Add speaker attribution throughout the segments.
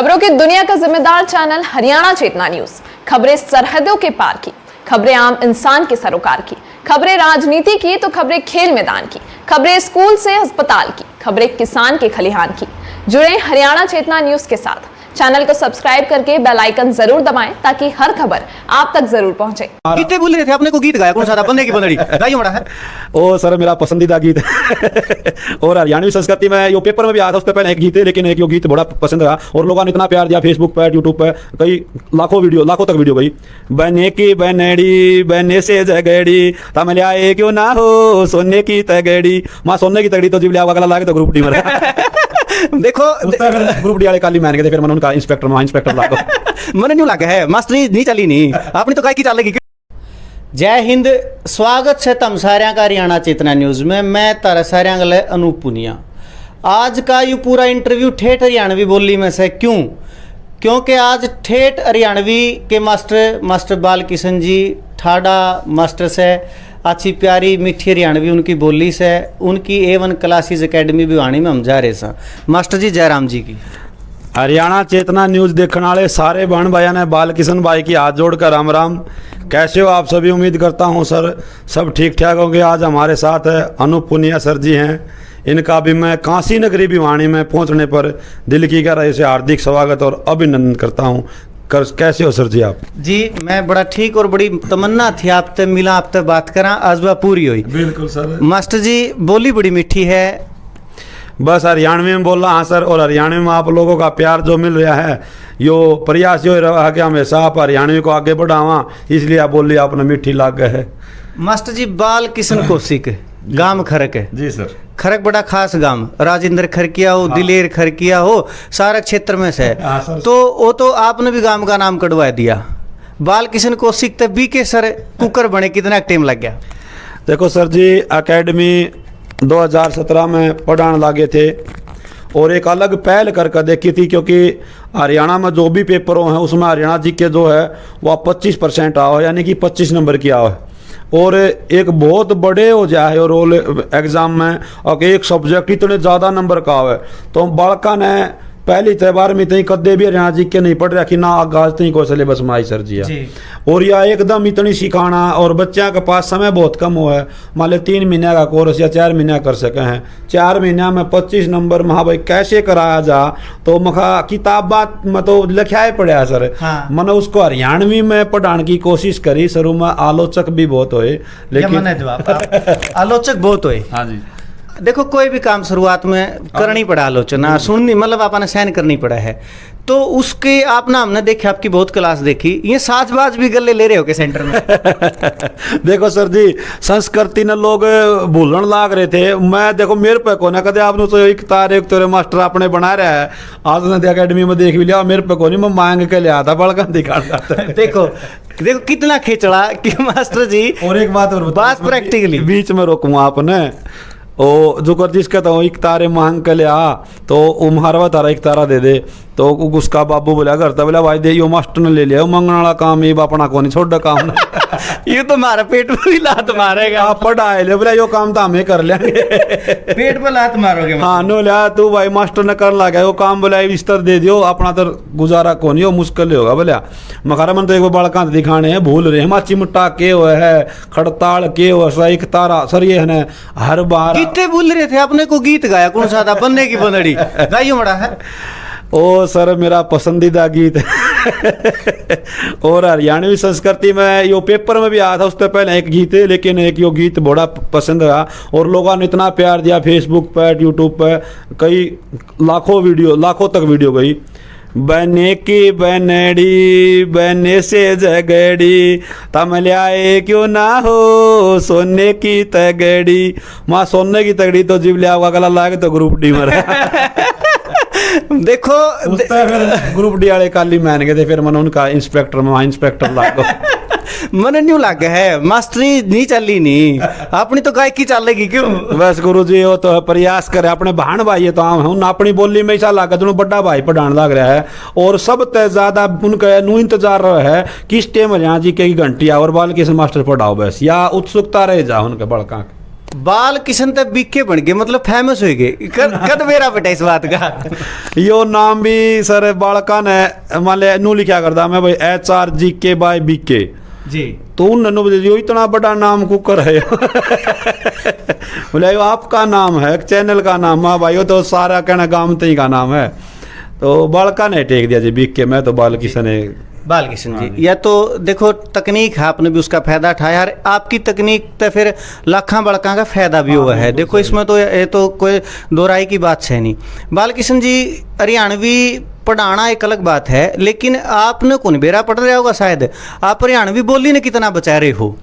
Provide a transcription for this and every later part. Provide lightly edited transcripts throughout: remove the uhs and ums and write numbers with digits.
Speaker 1: खबरों की दुनिया का जिम्मेदार चैनल हरियाणा चेतना न्यूज। खबरें सरहदों के पार की, खबरें आम इंसान के सरोकार की, खबरें राजनीति की तो खबरें खेल मैदान की, खबरें स्कूल से अस्पताल की, खबरें किसान के खलिहान की। जुड़े हरियाणा चेतना न्यूज के साथ। चैनल को सब्सक्राइब करके बेल आइकन जरूर दबाएं ताकि हर खबर आप तक जरूर पहुंचे।
Speaker 2: कितने बोल रहे थे आपने को गीत गाया कौन सा था? बंदे की बंदड़ी गाइए बड़ा है।
Speaker 3: ओ सर मेरा पसंदीदा गीत और हरियाणवी संस्कृति में यो पेपर में भी आया था। उससे पहले एक गीत है, लेकिन एक यो गीत बड़ा पसंद रहा और लोगों ने इतना प्यार दिया फेसबुक पर, यूट्यूब पर, कई लाखों तक वीडियो गई। बने की बनड़ी बने से जगड़ी तमले आए क्यों ना हो सोने की तगड़ी। माँ सोने की तगड़ी तो जिबले आवा लागे तो ग्रुप डी में
Speaker 2: देखो
Speaker 3: ग्रुप डी वाले काली मान गए थे। फिर मैंने उनका इंस्पेक्टर लागो
Speaker 2: मैंने न्यू लगा है मास्टरी नहीं चली नहीं आपने तो काय की चलेगी। जय हिंद, स्वागत है तम सारिया का हरियाणा चेतना न्यूज में। मैं तारा सारिया गले अनूप पुनिया। आज का ये पूरा इंटरव्यू ठेठ हरियाणवी बोली में से क्योंकि आज ठेठ हरियाणवी के मास्टर बाल किशन जी ठाडा मास्टर से अच्छी प्यारी मीठी हरियाणवी उनकी बोली से उनकी A1 क्लासेस एकेडमी भिवानी में हम जा रहे हैं। मास्टर जी जयराम जी की
Speaker 3: हरियाणा चेतना न्यूज देखने वाले सारे बहन भाइयों ने बाल किशन भाई की हाथ जोड़कर राम राम। कैसे हो आप सभी? उम्मीद करता हूं सर सब ठीक ठाक होंगे। आज हमारे साथ है अनूप पुनिया सर जी हैं। इनका भी मैं काशी नगरी भिवानी में पहुंचने पर दिल की गहराई से हार्दिक स्वागत और अभिनंदन करता हूं। कैसे हो सर जी आप?
Speaker 2: जी मैं बड़ा ठीक और बड़ी तमन्ना थी आपसे मिला, आपसे बात करा, आज वह पूरी हुई।
Speaker 3: बिल्कुल सर।
Speaker 2: मास्टर जी बोली बड़ी मीठी है।
Speaker 3: बस हरियाणवी में बोल रहा हाँ सर। और हरियाणवी में आप लोगों का प्यार जो मिल रहा है यो प्रयास यो रहा कि हमेशा आप हरियाणवी को आगे बढ़ावा, इसलिए आप बोली आपने मीठी लाग गए है। मास्टर
Speaker 2: जी बाल किशन कौशिक गांव खरक है
Speaker 3: जी सर।
Speaker 2: खरक बड़ा खास गांव, राजेंद्र खरकिया हो, दिलेर खरकिया हो, सारा क्षेत्र में से तो वो तो आपने भी गांव का नाम कटवा दिया। बाल किशन कौशिक तब भी के सर कुकर बने कितना टाइम लग गया?
Speaker 3: देखो सर जी एकेडमी 2017 में पढ़ाने लगे थे और एक अलग पहल करके देखी थी, क्योंकि हरियाणा में जो भी पेपरों हैं उसमें हरियाणा जी के जो है वह 25% आओ, यानी कि 25 नंबर की आओ है। और एक बहुत बड़े हो जाए और रोल एग्ज़ाम में और एक सब्जेक्ट इतने ज़्यादा नंबर का हो है तो बालका ने पहली त्यौहार में इतनी कदे भी हरियाणा जी के नहीं पढ़ रहा कि ना आगाज तक को सिलेबस में आई सर जी। और यह एकदम इतनी सिखाना और बच्चों के पास समय बहुत कम हुआ है। मान लो 3 महीने का कोर्स या 4 महीने कर सके हैं, 4 महीने में 25 नंबर महा भाई कैसे कराया जा। तो मखा किताब बात में तो लिखा ही पड़ा सर। हाँ। मैंने उसको हरियाणवी में पढ़ाने की कोशिश करी। शुरू में आलोचक भी बहुत हुए, लेकिन
Speaker 2: आलोचक बहुत हुए।
Speaker 3: हाँ जी।
Speaker 2: देखो कोई भी काम शुरुआत में करनी पड़ा, आलोचना सुननी मतलब आपने सहन करनी पड़ा है। तो उसके आप ना हमने देखे आपकी बहुत क्लास देखी, ये साजबाज भी गले ले रहे हो के सेंटर में।
Speaker 3: देखो सर जी संस्कृति ने लोग भूलन लाग रहे थे। मैं देखो मेरे पे को ना कदे आपने तो एक तारे मास्टर आपने बना रहा है आज ने अकेडमी में देख भी लिया, मेरे पे को नहीं मैं मांग के लिया था बड़का दिखा।
Speaker 2: देखो कितना खिचड़ा कि मास्टर जी। और
Speaker 3: एक बात और
Speaker 2: बात प्रैक्टिकली
Speaker 3: बीच में रोकूंगा आपने ओ जो कर जिसका तो एक तारे मांग के लिया तो उम्हारवा तारा एक तारा दे दे। तो उसका बाबू बोला करता बोला भाई दे यो मास्टर ने ले लिया मंगने वाला काम ये अपना को नहीं छोड़ काम
Speaker 2: ये तो मारा पेट पर ही लात मारेगा।
Speaker 3: आप पढ़ाए ले बोला यो काम तो हमें कर लेंगे।
Speaker 2: पेट पर लात मारोगे?
Speaker 3: हाँ नो लिया तू भाई मास्टर ने कर लगा वो काम बोला बिस्तर दे दियो अपना तो गुजारा को नहीं हो मुश्किल होगा बोला। मखारा मन तो एक बालका दिखाने हैं भूल रहे हैं चिमटा के हो है खड़ताल के हो एक तारा सर ये है हर बार
Speaker 2: कितने बोल रहे थे आपने को गीत गाया कौन सा था? बंदे की बंदड़ी गाइए बड़ा है।
Speaker 3: ओ सर मेरा पसंदीदा गीत है और हरियाणवी संस्कृति में यो पेपर में भी आया था। उससे पहले एक गीत है, लेकिन एक यो गीत बड़ा पसंद रहा और लोगों ने इतना प्यार दिया फेसबुक पर, यूट्यूब पर, कई लाखों तक वीडियो गई। बने की बनड़ी बने से जगड़ी तमले आए क्यों ना हो सोने की तगड़ी। माँ सोने की तगड़ी तो जिबले आवा गला लागे तो ग्रुप डी में देखो ग्रुप डी वाले काली मान गए थे। फिर मैंने उनका इंस्पेक्टर लागो
Speaker 2: मन न्यू लगा है मास्टरी नहीं चली नहीं अपनी तो गायकी चलेगी क्यों?
Speaker 3: बस गुरु जी वो तो प्रयास करे अपने बहन भाई तो हम अपनी बोली में ऐसा लगा जो बड़ा भाई पढ़ाने लग रहा है और सबसे ज्यादा उनका नू इंतजार रहा है किस टाइम यहाँ जी के घंटी और बाल किस मास्टर पढ़ाओ बस या उत्सुकता रह जा उनके बड़का।
Speaker 2: बाल किशन तक बीके बन गए, मतलब फेमस हो गए। कद मेरा बेटा इस बात का
Speaker 3: यो नाम भी सर बालका ने मान लिया नू लिखा करता मैं भाई HRGK बाय BK
Speaker 2: जी,
Speaker 3: तो उन यो इतना बड़ा नाम कुकर है बोले आपका नाम है, चैनल का नाम है भाई, तो सारा कहना गांव ही का नाम है। तो बालका ने टेक दिया जी BK, मैं तो बाल किशन है
Speaker 2: बालकिशन जी। या तो देखो तकनीक है, आपने भी उसका फायदा उठाया यार, आपकी तकनीक तो फिर लाखा बड़का का फायदा भी हुआ है। देखो इसमें तो ये तो कोई दो राय की बात है नहीं। बालकिशन जी हरियाणवी पढ़ाना एक अलग बात है, लेकिन आपने कौन बेरा पढ़ रहा होगा शायद, आप हरियाणवी बोली ने कितना बचा रहे हो?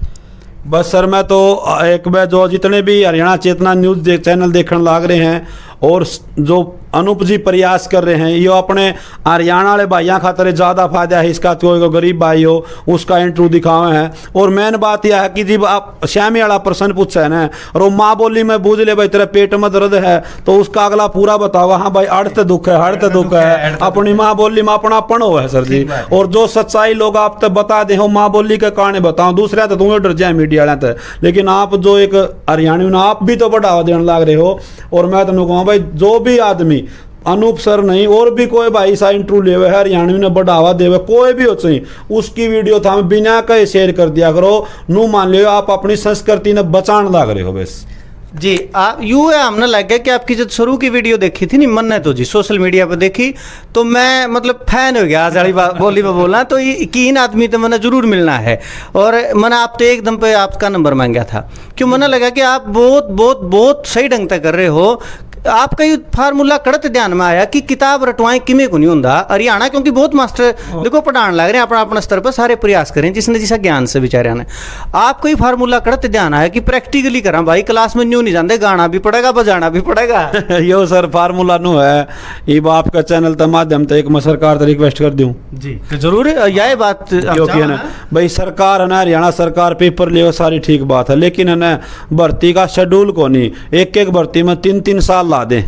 Speaker 3: बस सर मैं तो एक बार जो जितने भी हरियाणा चेतना न्यूज़ चैनल देखने लाग रहे हैं और जो अनूप जी प्रयास कर रहे हैं, ये अपने हरियाणा वाले भाइयों खातर ज़्यादा फायदा है इसका, कोई गरीब भाई हो उसका इंटरव्यू दिखावे हैं। और मेन बात यह है कि जब आप श्यामी वाला प्रश्न पूछा है ना, और वो माँ बोली में बूझ ले भाई तेरे पेट में दर्द है, तो उसका अगला पूरा बताओ हाँ भाई अर्थ दुख है, हर्थ दुख है, अपनी माँ बोली में अपनापन हो है सर जी। और जो सच्चाई लोग आप तक बता दे हो माँ बोली के कारण बताओ, दूसरा तो तुम्हें डर जाए मीडिया वाले तक, लेकिन आप जो एक हरियाणवी ना आप भी तो बढ़ावा देने लग रहे हो। और मैं तुमको कहूँ भाई जो भी आदमी अनूप सर नहीं और भी कोई भाई सा इंटरव्यू लेवे है हरियाणवी ने बढ़ावा देवे, कोई भी हो चाहिए उसकी वीडियो था बिना कहे शेयर कर दिया करो। नू मान लियो आप अपनी संस्कृति ने बचाने लग रहे हो बस
Speaker 2: जी। आप यूँ है, हमने लग गया कि आपकी जब शुरू की वीडियो देखी थी नहीं मन ने तो जी सोशल मीडिया पर देखी, तो मैं मतलब फैन हो गया आज वाली बोली में बोलना, तो यकीन आदमी तो मैंने जरूर मिलना है। और मैंने आप तो एकदम पे आपका नंबर मांगा था, क्यों मैंने लगा कि आप बहुत बहुत बहुत सही ढंग से कर रहे हो। आपका ये फार्मूला कड़त ध्यान में आया कि किताब रटवाएं किमें को नहीं होता हरियाणा, क्योंकि बहुत मास्टर देखो पढ़ाने लग रहे हैं, अपना अपना स्तर पर सारे प्रयास करें जिसने जिसा ज्ञान से बेचारे ने। आपको ये फार्मूला कड़त ध्यान आया कि प्रैक्टिकली करा भाई, क्लास में न्यू नहीं जानते, गाना भी पड़ेगा बजाना भी पड़ेगा
Speaker 3: यो सर फार्मूला नो है। ये आपका चैनल के माध्यम से एक मैं सरकार से रिक्वेस्ट कर दूं
Speaker 2: जी, तो जरूर यह बात
Speaker 3: क्योंकि है ना भाई सरकार है ना, हरियाणा सरकार पेपर ले सारी ठीक बात है, लेकिन है ना भर्ती का शेड्यूल को नहीं, एक एक भर्ती में 3-3 साल ला दें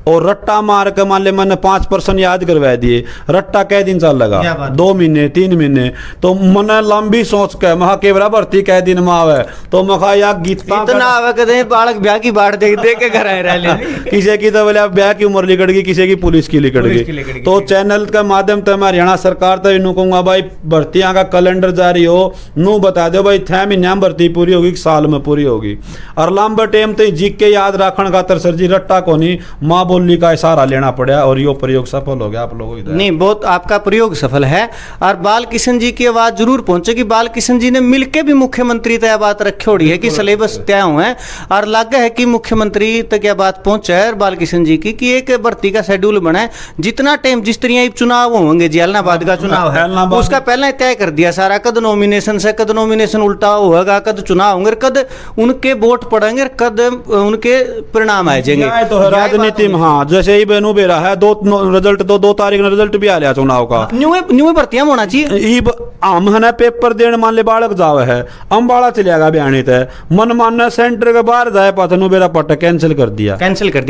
Speaker 3: और रट्टा मार के मान ले मैंने 5% याद करवा दिए, रट्टा कै दिन चल लगा 2 महीने 3 महीने, तो मैंने लंबी सोच के महा केवरा भर्ती कै दिन में आवे, तो मखा या गीता
Speaker 2: इतना आवे कदे बालक ब्याह की बाढ़ देख देख के घर आए रह
Speaker 3: किसी की तो बोले ब्याह की उम्र लिकट गई, किसी की पुलिस की लिकट गई। तो चैनल के माध्यम से मैं हरियाणा सरकार तो इनू कहूंगा भाई भर्तियां का कैलेंडर जारी हो, नू बता दो भाई 6 महीने में भर्ती पूरी होगी, साल में पूरी होगी। और लंबे टाइम तो जीके याद रखने खातर सर जी रट्टा को नहीं माँ बोली का इशारा लेना पड़ा और यो प्रयोग सफल हो गया आप लोगों को। नहीं
Speaker 2: बहुत आपका प्रयोग सफल है। और बाल किशन जी की आवाज जरूर पहुंचेगी। बाल किशन जी ने मिलके भी मुख्यमंत्री तक बात रखी होड़ी है कि सिलेबस तय हुए हैं, और लग है कि मुख्यमंत्री तक यह बात पहुंचे है बाल किशन जी की कि एक भर्ती का शेड्यूल बना, जितना टाइम जिस तरह चुनाव होंगे जी, अलनाबाद का चुनाव है उसका पहले तय कर दिया सारा, कद नॉमिनेशन से कद नॉमिनेशन उल्टा होगा, कद चुनाव होंगे, कद उनके वोट पड़ेंगे, कद उनके परिणाम आ जाएंगे।
Speaker 3: तो राजनीति में हाँ जैसे ही बेनू बेरा है रिजल्ट 2 तारीख ने रिजल्ट भी आ लिया चुनाव का,
Speaker 2: न्यू भर्तियां होना चाहिए।
Speaker 3: हम है पेपर देने मान ले बालक जावे है अम्बाड़ा चलेगा बयानी तय मन मानना सेंटर के बाहर जाए पाता नु मेरा पट कैंसिल कर दिया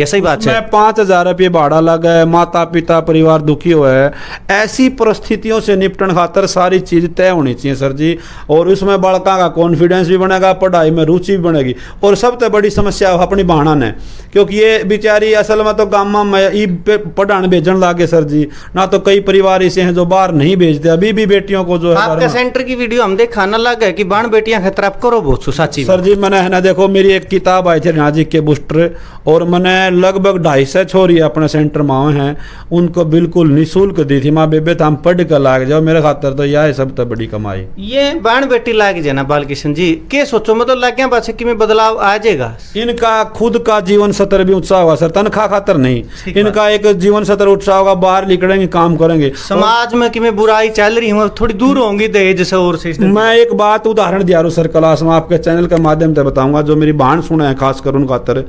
Speaker 3: सही बात है। 5,000 रुपये भाड़ा लगा है, माता पिता परिवार दुखी हुआ है। ऐसी परिस्थितियों से निपटन खातर सारी चीज तय होनी चाहिए सर जी, और उसमें बालका का कॉन्फिडेंस भी बनेगा, पढ़ाई में रुचि भी बनेगी। और सबसे बड़ी समस्या अपनी बहाना ने, क्योंकि ये बेचारी असल में तो गामा में पढ़ाने भेजने लागे सर जी, ना तो कई परिवार ऐसे हैं जो बाहर नहीं भेजते अभी भी बेटियों को जो है।
Speaker 2: आपका सेंटर की वीडियो हम देखा ना लगा कि बाण बेटियां खतरा आप करो बहुत साची
Speaker 3: सर जी। मैंने है ना देखो मेरी एक किताब आई थी नाजी के बूस्टर, और मैंने लगभग 250 छोरी अपने सेंटर में हैं, उनको बिल्कुल निःशुल्क दी थी। माँ बेबे तो हम पढ़ कर लाग जाओ, मेरे खातर तो यह सब तो बड़ी कमाई।
Speaker 2: ये बाण बेटी लाग जाना बालकिशन जी के सोचो मतलब लाग गया बात कि में बदलाव आ जाएगा।
Speaker 3: इनका खुद का जीवन स्तर भी ऊंचा हुआ सर, तनख्वाह खातर नहीं, इनका एक जीवन स्तर ऊंचा होगा, बाहर निकलेंगे काम करेंगे।
Speaker 2: समाज में कि बुराई चल रही है थोड़ी दूर होंगी दहेज से और से।
Speaker 3: मैं एक बात उदाहरण दिया सर क्लास में आपके चैनल के माध्यम से बताऊंगा, जो मेरी बहन सुने हैं खास कर उन खातर।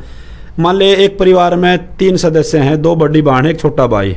Speaker 3: मान ले एक परिवार में 3 सदस्य हैं, 2 बड़ी बहन है, एक छोटा भाई।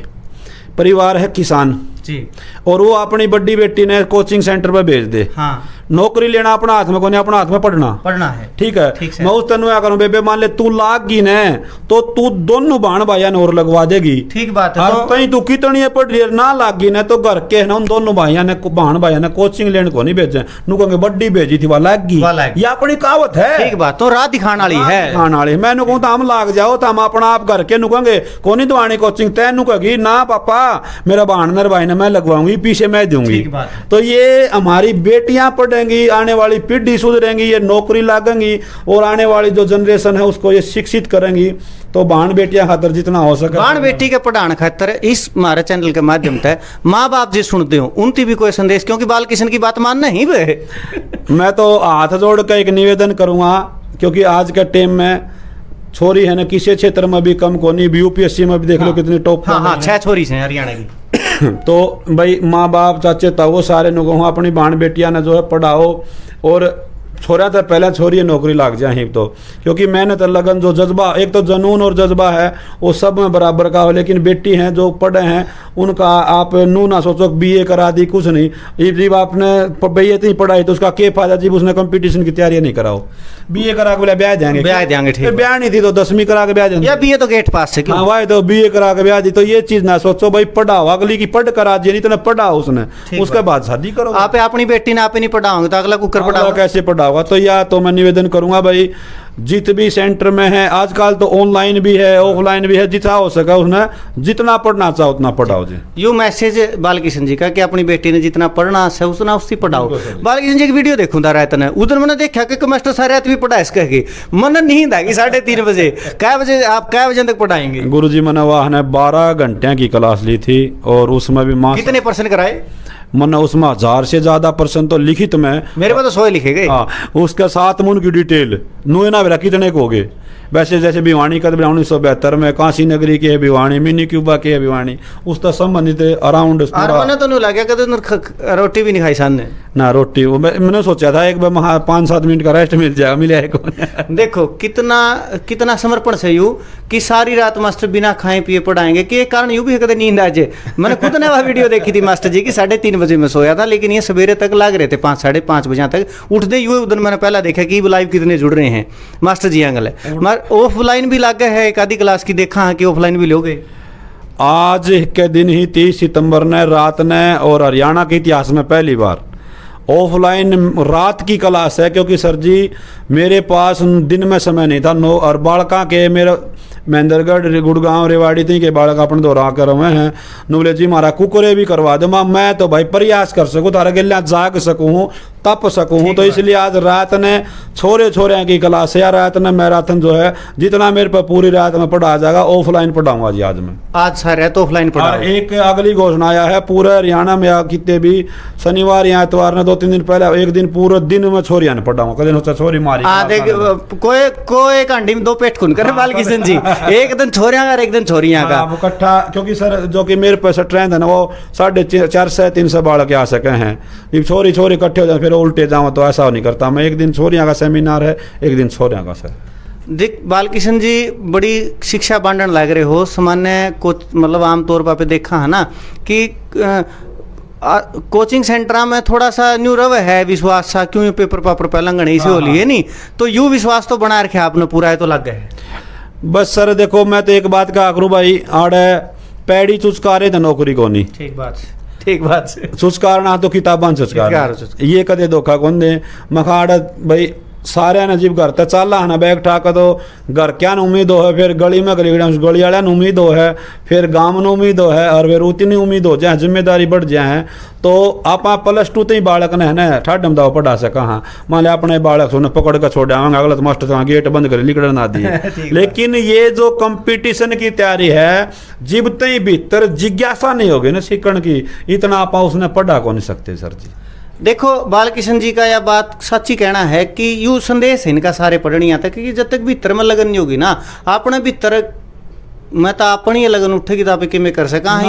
Speaker 3: परिवार है किसान जी, और वो अपनी बड़ी बेटी ने कोचिंग सेंटर पर भेज दे। हाँ। नौकरी लेना अपना हाथ में कोनी, अपना हाथ में पढ़ना
Speaker 2: है।
Speaker 3: ठीक है,
Speaker 2: ठीक से।
Speaker 3: मैं उस तेन क्या करूं बेबे, मान ले तू लाग गई ने तो तू दोनों बहन भाइया ने और लगवा देगी।
Speaker 2: ठीक बात है।
Speaker 3: और तू कितनी पढ़ रही है ना लाग गई ने तो घर के ना उन दोनों भाइया ने बहन भाइया ने कोचिंग लेने को नहीं भेजे, नु कहेंगे बड्डी भेजी थी वह लाग गई, ये अपनी कहावत है।
Speaker 2: ठीक बात, तो रात दिखाने वाली है,
Speaker 3: दिखाने वाली। मैं कहूँ तो हम लाग जाओ तो हम अपना आप घर के नु कहेंगे कोनी दवानी कोचिंग तैनू कहेगी ना पापा मेरा बहन भाई ने मैं लगवाऊंगी, पीछे मैं दूंगी।
Speaker 2: ठीक बात है।
Speaker 3: तो ये हमारी बेटियां पढ़ेंगी, आने वाली पीढ़ी सुधरेंगी, ये नौकरी लागेंगी और आने वाली जो जनरेशन है उसको ये शिक्षित करेंगी। तो बहन बेटियां खातर जितना हो सके
Speaker 2: बहन बेटी के पढ़ाने खातर इस हमारे चैनल के माध्यम से माँ बाप जी सुनते हो उनकी भी कोई संदेश, क्योंकि बाल किशन की बात मानना ही वे।
Speaker 3: मैं तो हाथ जोड़ कर एक निवेदन करूंगा, क्योंकि आज के टाइम में छोरी है ना किसी क्षेत्र में भी कम को नहीं, यूपीएससी में भी देख लो कितनी टॉप।
Speaker 2: हाँ, 6 छोरी से हरियाणा की।
Speaker 3: तो भाई माँ बाप चाचे ताऊ सारे नु कहूँ अपनी बहन बेटियां ने जो है पढ़ाओ, और छोरा तो पहले छोरी नौकरी लाग जाए ही तो, क्योंकि मेहनत लगन जो जज्बा, एक तो जुनून और जज्बा है वो सब में बराबर का हो। लेकिन बेटी हैं जो पढ़े हैं उनका आप नू ना सोचो बीए करा दी कुछ नहीं, जब आपने बीए इतनी पढ़ाई तो उसका के फायदा जब उसने कंपटीशन की तैयारी नहीं कराओ। बीए करा के बोले ब्याह देंगे,
Speaker 2: ठीक,
Speaker 3: ब्याह नहीं थी तो 10वीं करा के ब्याह देंगे,
Speaker 2: या बीए तो गेट पास से क्यों?
Speaker 3: हाँ भाई तो बीए करा के ब्याह दी। तो ये चीज ना सोचो भाई, पढ़ाओ अगली की पढ़ करा दी, नहीं तो पढ़ा उसने उसके बाद शादी करो।
Speaker 2: आप अपनी बेटी ने आप नहीं पढ़ाओगे तो अगला कुकर पढ़ाओ
Speaker 3: कैसे पढ़ाओगा? तो या तो मैं निवेदन करूंगा भाई जित भी सेंटर में है, आजकल तो ऑनलाइन भी है ऑफलाइन भी है, जितना हो सका उसने जितना पढ़ना चाहो उतना पढ़ाओ जी।
Speaker 2: यू मैसेज बालकिशन जी का कि अपनी बेटी ने जितना पढ़ना है उतना उसकी पढ़ाओ। बालकिशन जी की वीडियो देखूंगा रात ने, उधर मैंने देखा कि मास्टर सारे रात भी पढ़ा इसका कि मन नींद आएगी 3:30 बजे। कै बजे आप कै बजे तक पढ़ाएंगे?
Speaker 3: गुरुजी मैंने वाह ने 12 घंटे की क्लास ली थी और उसमें भी मार्क्स
Speaker 2: कितने % कराए?
Speaker 3: मैंने उसमें 1000 से ज्यादा % तो लिखित में,
Speaker 2: मेरे पास तो 100 लिखे गए।
Speaker 3: हाँ, उसके साथ में उनकी डिटेल नुए ना बेरा कितने को हो गए। वैसे जैसे भिवानी का 1972 में काशी नगरी की है भिवानी, मिनी क्यूबा की है भिवानी, उसका संबंधित अराउंड
Speaker 2: मैंने तो नहीं लगा कि रोटी भी नहीं खाई सामने
Speaker 3: ना रोटी। वो मैंने सोचा था एक बार 5-7 मिनट का रेस्ट मिल जाएगा, मिले
Speaker 2: देखो कितना समर्पण से यू कि सारी रात मास्टर बिना खाए पिए पढ़ाएंगे, कि एक कारण यू भी है कदे नींद आ जाए। मैंने खुद ने वह वीडियो देखी थी मास्टर जी की, 3:30 बजे में सोया था, लेकिन ये सवेरे तक लाग रहे थे 5-5:30 बजे तक उठते ही। उधर मैंने पहला देखा कि लाइव कितने जुड़ रहे हैं मास्टर जी एंगल है। ऑफलाइन भी लागे है, एक आधी क्लास की देखा है कि ऑफलाइन भी लोगे।
Speaker 3: आज के दिन ही 30 सितंबर ने रात ने और हरियाणा के इतिहास में पहली बार ऑफलाइन रात की क्लास है, क्योंकि सर जी मेरे पास दिन में समय नहीं था। नो और बालका के मेरा महेंद्रगढ़ गुड़गांव रेवाड़ी थी के बालक अपने दोहरा कर हुए हैं नुबले जी मारा कुकुरे भी करवा दो। मैं तो भाई प्रयास कर सकूँ तारा गलियाँ जाग सकूँ तप सकूँ, तो इसलिए आज रात ने छोरे की क्लास है या रात ने मैराथन जो है जितना मेरे पर पूरी रात में पढ़ा जाएगा ऑफलाइन पढ़ाऊंगा जी। आज मैं
Speaker 2: आज सारे तो ऑफलाइन पढ़ा।
Speaker 3: एक अगली घोषणा आया है पूरे हरियाणा में कितने भी शनिवार या इतवार ने 2-3 दिन पहले एक दिन पूरे दिन में छोरियां ने पढ़ाऊंगा। कभी सोचा छोरी मारी
Speaker 2: कोई कांडी में 2 पेट खून करे बालकिशन जी, एक दिन छोरियां का एक दिन छोरियां का
Speaker 3: इकट्ठा। क्योंकि सर जो कि मेरे पास ट्रेंड है ना वो 450-300 बालक आ सके हैं। छोरी इकट्ठे हो जाए फिर उल्टे जाऊँ तो ऐसा नहीं करता मैं। एक दिन छोरियां का सेमिनार है, एक दिन छोरियां का। सर
Speaker 2: देख बालकिशन जी बड़ी शिक्षा बांटन लग रहे हो। सामान्य मतलब आमतौर पर देखा है ना कि कोचिंग सेंटर में थोड़ा सा न्यू रव है विश्वास सा, क्यों पेपर पापर पहला गणेश से हो लिए नहीं तो यू विश्वास तो बना रखे आपने पूरा है तो लग गए।
Speaker 3: बस सर देखो मैं तो एक बात कहा करूँ भाई, आड़े पैड़ी चुचकारे तो नौकरी को नहीं।
Speaker 2: ठीक बात
Speaker 3: चुचकार ना तो किताबां चुचकार, ये कदे धोखा कौन दे। मखाड़ भाई सारे ने जीव घर तक चाला है ना बैग ठाक तो घर क्या उम्मीद हो है, फिर गली में गली वाले उम्मीद हो है, फिर गांव में उम्मीद हो है, और फिर उतनी उम्मीद हो जाए जिम्मेदारी बढ़ जाए हैं। तो आप +2 तक बालक ने है ना ठाडम दाव पढ़ा सका। हाँ मान लिया अपने बालक से पकड़ कर छोड़ आवांगे अगला तो मास्टर तो गेट बंद कर लिकड़ ना दिए। लेकिन ये जो कंपटीशन की तैयारी है जिब तई भीतर जिज्ञासा नहीं होगी ना सीखने की, इतना आप उसने पढ़ा को नहीं सकते सर जी।
Speaker 2: देखो बालकिशन जी का यह बात सच्ची कहना है कि यू संदेश है इनका सारे पढ़निया तक कि जब तक भीतर में लगन नहीं होगी ना अपने भीतर मैं तो अपनी लगन उठेगी तो आप कि कर सका।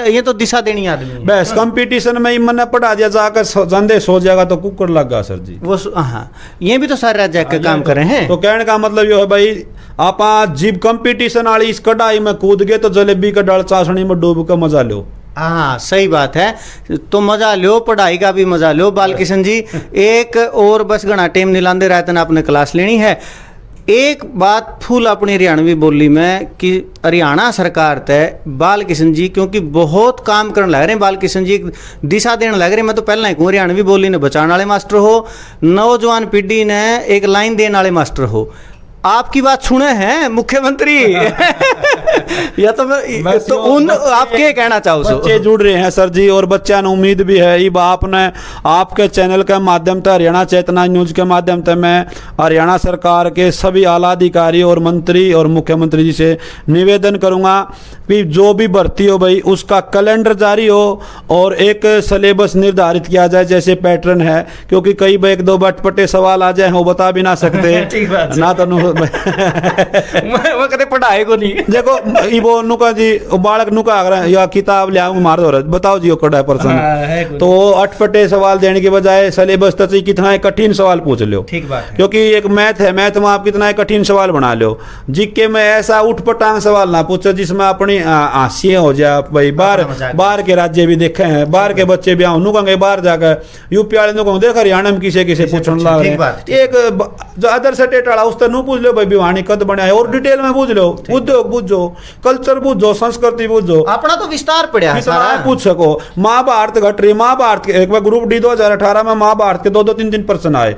Speaker 2: ये तो दिशा देनी आदमी
Speaker 3: बस कंपटीशन में ही मैंने पढ़ा दिया जाकर संदेश हो जाएगा तो कुकर लग गया सर जी।
Speaker 2: वो हाँ ये भी तो सारे राज्य के काम कर रहे हैं।
Speaker 3: तो कहने का मतलब ये है भाई आप जीव कंपटीशन वाली इस कढ़ाई में कूद गए तो जलेबी का डाल चाशनी में डूब कर मजा लो।
Speaker 2: हाँ सही बात है। तो मजा लो, पढ़ाई का भी मजा लो। बालकिशन जी एक और बस घना टेम नीलांदे रहते ना, आपने क्लास लेनी है। एक बात फुल अपनी हरियाणवी बोली में कि हरियाणा सरकार तय बालकिशन जी क्योंकि बहुत काम करने लग रहे हैं, बालकिशन जी एक दिशा देने लग रहे हैं। मैं तो पहला ही कहूँ हरियाणवी बोली ने बचाने वाले मास्टर हो, नौजवान पीढ़ी ने एक लाइन देने वाले मास्टर हो। आपकी बात सुने हैं मुख्यमंत्री या तो मैं तो उन आप क्या कहना चाहो?
Speaker 3: बच्चे जुड़ रहे हैं सर जी, और बच्चा ने उम्मीद भी है ये आपने आपके चैनल के माध्यम से, हरियाणा चेतना न्यूज के माध्यम से मैं हरियाणा सरकार के सभी आला अधिकारी और मंत्री और मुख्यमंत्री जी से निवेदन करूंगा कि जो भी भर्ती हो भाई उसका कैलेंडर जारी हो और एक सिलेबस निर्धारित किया जाए जैसे पैटर्न है, क्योंकि कई एक दो बटपटे सवाल आ जाए वो बता भी ना सकते ना तो
Speaker 2: मैं कदे पढ़ाए को नहीं।
Speaker 3: देखो इबो नुका जी बालक नुका अगर या किताब ले आऊं मार दो बताओ जी कड़ा पर्सन तो अटपटे सवाल देने के बजाय सिलेबस तक कितना कठिन सवाल पूछ लो।
Speaker 2: ठीक बात है।
Speaker 3: क्योंकि एक मैथ है, मैथ में आप कितना कठिन सवाल बना लो। जीके में ऐसा उठपटांग सवाल ना पूछो जिसमें अपनी हासियां हो जाए। भाई बाहर के राज्य भी देखे हैं, बाहर के बच्चे भी आऊं नुका बाहर जाकर यूपी वाले देख हरियाणा में किसे किसे पूछने लग रहे हैं। एक अदर स्टेट वाला उस तरह पूछ लो भाई भिवानी कद बना है और डिटेल में पूछ लो, उद्योग पूछो, कल्चर पूछो, संस्कृति पूछो,
Speaker 2: अपना तो विस्तार पड़ा है सारा
Speaker 3: पूछ सको। महाभारत घट रही, महाभारत के एक बार ग्रुप डी 2018 में महाभारत के 2-3 प्रश्न आए,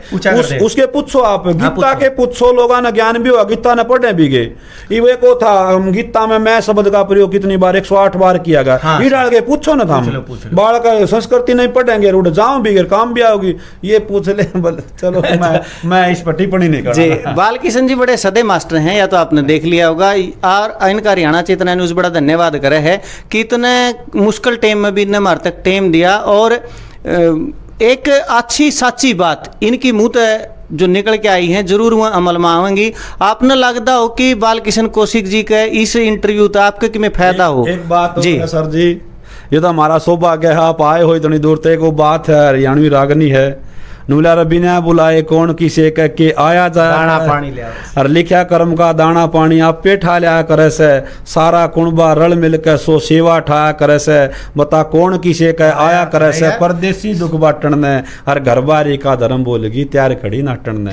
Speaker 3: उसके पूछो आप। गीता के पूछो, लोगों ने ज्ञान भी हुआ, गीता ने पढ़े भी गए। ये को था गीता में मैं शब्द का प्रयोग कितनी बार 108 बार किया गया, ये डाल के पूछो ना था। बालक संस्कृति नहीं पढ़ेंगे रुट जाऊं भी काम भी आओगी, ये पूछ ले। चलो मैं इस पर टिप्पणी नहीं करूंगा।
Speaker 2: बालकिशन जी बड़े सदे मास्टर हैं, या तो आपने देख लिया होगा। और इनका हरियाणा चेतना न्यूज बड़ा धन्यवाद करे है कि इतने मुश्किल टाइम में भी इन्हें हमारे तक टाइम दिया। और एक अच्छी सच्ची बात इनकी मुंह से जो निकल के आई हैं जरूर वह अमल में आवेंगी। आपने लगता हो कि बालकिशन कौशिक जी के इस इंटरव्यू तो आपके कि में फायदा हो?
Speaker 3: एक बात
Speaker 2: जी
Speaker 3: सर जी, ये तो हमारा सौभाग्य है आप आए हो इतनी दूर तक। वो बात है हरियाणवी रागनी है, नूला रबी ने बुलाए कौन किसे कह के आया जाए,
Speaker 2: दाना पानी ले
Speaker 3: और लिखा कर्म का दाना पानी आप पे ठा लिया करे से, सारा कुणबा रल मिलकर सो सेवा ठाया करे से, बता कौन किसे कह आया करे से, परदेसी दुख बाटन ने हर घर बारी का धर्म बोलगी त्यार खड़ी नाटन ने।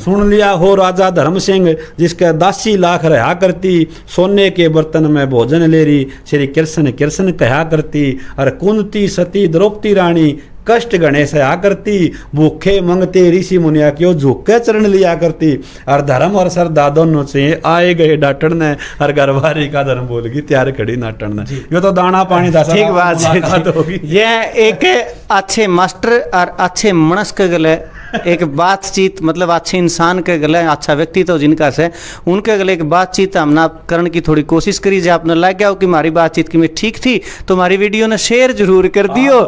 Speaker 3: सुन लिया हो राजा धर्म सिंह जिसके 80 लाख रहा करती, सोने के बर्तन में भोजन ले रही, श्री कृष्ण कृष्ण कहा करती, और कुंती सती द्रौपदी रानी कष्ट गणेश आ करती, भूखे मंगते ऋषि मुनिया क्यों झुके चरण लिया करती, और धर्म और श्रद्धा दोनों से आए गए डाटन ने, हर घरवारी का धर्म बोलगी त्यार खड़ी नाटन ने। ये तो दाना पानी था।
Speaker 2: ठीक बात है। यह एक अच्छे मास्टर और अच्छे मनुष्य के गले एक बातचीत मतलब अच्छे इंसान के गले अच्छा व्यक्ति तो जिनका से उनके गले एक बातचीत हमने करने की थोड़ी कोशिश करी। जब आपने लग गया हो कि हमारी बातचीत की में ठीक थी तो हमारी वीडियो ने शेयर जरूर कर दियो।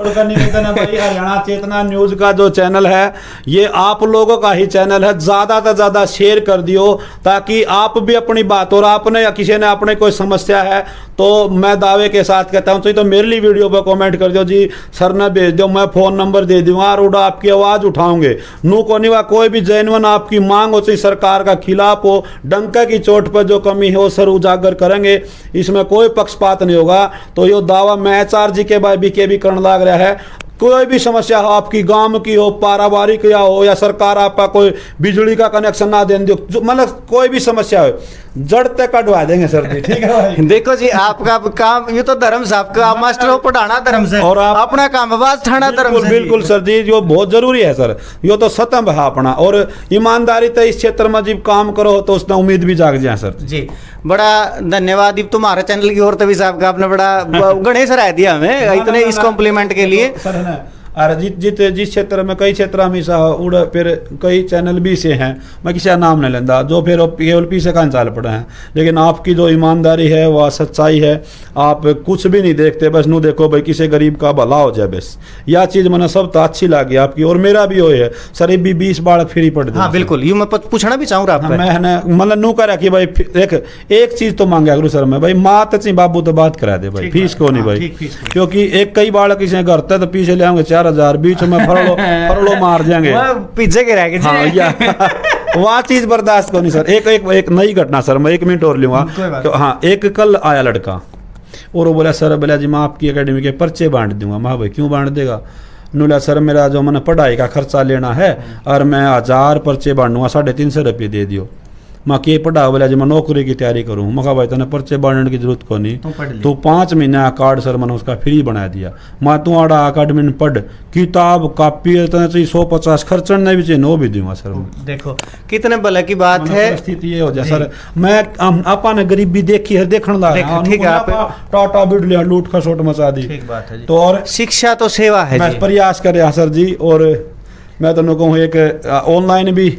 Speaker 3: हरियाणा चेतना न्यूज का जो चैनल है ये आप लोगों का ही चैनल है, ज्यादा से ज्यादा शेयर कर दियो ताकि आप भी अपनी बात, और आपने या किसी ने अपने कोई समस्या है तो मैं दावे के साथ कहता हूँ तो मेरे लिए वीडियो पर कमेंट कर दो जी, सर ने भेज दो, मैं फोन नंबर दे दूंगा और आपकी आवाज उठाऊंगे। नू को निवा कोई भी जेन्युइन आपकी मांग हो चाहे सरकार का खिलाफ हो, डंका की चोट पर जो कमी है वो सर उजागर करेंगे, इसमें कोई पक्षपात नहीं होगा। तो ये दावा मैं HRG के भाई बीके भी करने लग रहा है। कोई भी समस्या हो आपकी गांव की हो, पारिवारिक या हो, या सरकार आपका कोई बिजली का कनेक्शन ना देने दो, मतलब कोई भी समस्या हो जड़ तक कटवा देंगे सर जी। ठीक है भाई।
Speaker 2: देखो जी आपका काम ये तो धर्म से, आपका आप मास्टर हो पढ़ाना धर्म से और आप अपना काम आवाज ठाना धर्म से।
Speaker 3: बिल्कुल सर जी, जो बहुत जरूरी है सर, ये तो सतम है अपना, और ईमानदारी तो इस क्षेत्र में जब काम करो तो उसने उम्मीद भी जाग जाए सर
Speaker 2: जी। बड़ा धन्यवाद तुम्हारे चैनल की ओर तभी साहब का, आपने बड़ा गणेश राय दिया हमें इतने इस कॉम्प्लीमेंट के लिए।
Speaker 3: और जिस क्षेत्र में कई क्षेत्र हमेशा उड़ फिर कई चैनल भी से हैं, मैं किसी का नाम नहीं लेता, जो फिर केवल पीछे का चाल पड़े हैं, लेकिन आपकी जो ईमानदारी है वह सच्चाई है, आप कुछ भी नहीं देखते, बस नू देखो भाई किसी गरीब का भला हो जाए, बस यह चीज़ मैंने सब तो अच्छी लगी आपकी, और मेरा भी हो है सर ये भी 20 बालक फ्री पड़ जाए।
Speaker 2: हाँ बिल्कुल, यूँ मैं पूछना भी चाहूँ आपको,
Speaker 3: मैंने मतलब नू करा कि भाई एक चीज़ तो मांगे गुरु सर में भाई माँ तो बाबू तो बात करा दे भाई, फीस को नहीं भाई, क्योंकि एक कई बालक किसी घर तो पीछे ले आएंगे 4000, बीच में फरलो मार जाएंगे
Speaker 2: पीछे के रह
Speaker 3: हाँ, वह चीज बर्दाश्त को नहीं सर। एक नई घटना सर, मैं 1 मिनट और लूंगा। तो हाँ, एक कल आया लड़का, और वो बोला सर बोला जी मैं आपकी एकेडमी के पर्चे बांट दूंगा। मैं भाई क्यों बांट देगा? बोला सर मेरा जो मैंने पढ़ाई का खर्चा लेना है और मैं 1000 पर्चे बांटूंगा, 350 रुपये दे दियो। मैं के पढ़ा? बोला जी मैं नौकरी की तैयारी करूँ। मैं कहा भाई तने पर्चे बांटने की जरूरत को नहीं, तो 5 महीने का कार्ड सर मैंने उसका फ्री बना दिया। मैं तू आड़ा अकाडमी में पढ़, किताब कापी चाहिए 150 खर्चन नहीं भी चाहिए वो भी दूंगा सर।
Speaker 2: देखो कितने भले की बात है।
Speaker 3: स्थिति ये हो जाए सर, मैं आपा ने गरीबी देखी है, देखने लगा।
Speaker 2: ठीक है, आप
Speaker 3: टाटा बिडलिया लूट खसोट मचा दी।
Speaker 2: ठीक बात है जी।
Speaker 3: तो और
Speaker 2: शिक्षा तो सेवा है
Speaker 3: मैं
Speaker 2: जी।
Speaker 3: प्रयास कर रहा सर जी। और मैं तो कहूँ एक ऑनलाइन भी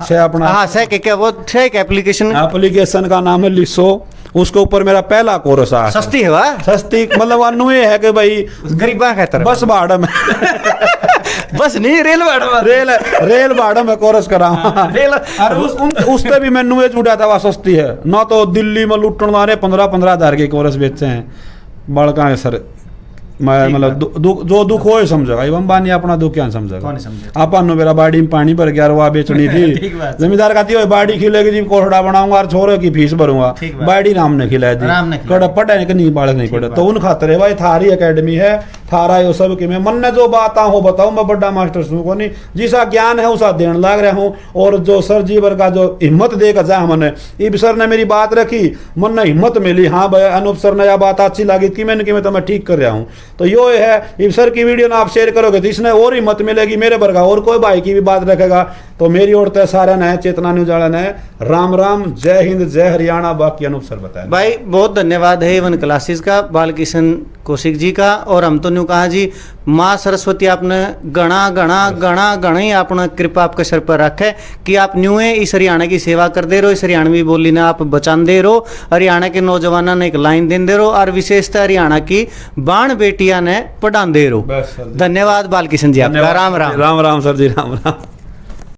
Speaker 3: से अपना
Speaker 2: हाँ सर क्या वो है एक एप्लीकेशन
Speaker 3: एप्लीकेशन का नाम है लिसो, उसके ऊपर मेरा पहला कोर्स आया।
Speaker 2: सस्ती है वाह,
Speaker 3: सस्ती मतलब अनु ये है कि भाई
Speaker 2: गरीबा है तरफ
Speaker 3: बस भाड़ा में
Speaker 2: बस नहीं रेल भाड़ा
Speaker 3: रेल भाड़ा में कोर्स करा
Speaker 2: रेल
Speaker 3: और उससे भी मैंने ये जुड़ा था वह सस्ती है ना। तो दिल्ली में लुटन वाले 15-15 हज़ार के कोर्स बेचे हैं बड़का है सर। मैं मतलब जो दुख हो समझेगा, अंबानी अपना दुख क्या समझेगा? अपन मेरा बाड़ी में पानी भर गया और वह बेचनी थी। जमींदार कहती है बाड़ी खिलेगी जी, कोठड़ा बनाऊंगा और छोरे की फीस भरूंगा। बाड़ी राम ने खिलाई दी, कड़ा पढ़े नहीं बालक नहीं पढ़े। तो उन खातर है भाई थारी एकेडमी है, थारा यो सब की मैं मन ने जो बात हो बताऊं, मैं बड़ा मास्टर सुन को नहीं, जिसा ज्ञान है उसा देने लग रहा हूँ। और जो सर जीवर का जो हिम्मत देकर जाए मैंने, इब सर ने मेरी बात रखी, मन ने हिम्मत मिली। हाँ भाई अनूप सर ने यह बात अच्छी लगी कि मैंने तो मैं ठीक कर रहा हूँ। तो यो है इब सर की वीडियो ना आप शेयर करोगे तो इसने और हिम्मत मिलेगी मेरे वर्गा, और कोई भाई की भी बात रखेगा। तो मेरी ओर तो सारा नया चेतना न्यूज वाला ने राम राम, जय हिंद, जय हरियाणा। बाकी अनूप सर बताए
Speaker 2: भाई बहुत धन्यवाद है वन क्लासेस का, बालकिशन कौशिक जी का। और हम तो न्यू कहा जी माँ सरस्वती आपने गणा गणा गणा गणा ही अपना कृपा आपके सर पर रखे कि आप न्यू है इस हरियाणा की सेवा कर दे रहो, इस हरियाणवी बोली ने आप बचान दे रहो, हरियाणा के नौजवानों ने एक लाइन दें दे रहो, और विशेषतः हरियाणा की बाण बेटियां ने पढ़ान दे रहो। धन्यवाद बालकिशन जी आपका। राम राम।
Speaker 3: राम राम सर जी, राम राम।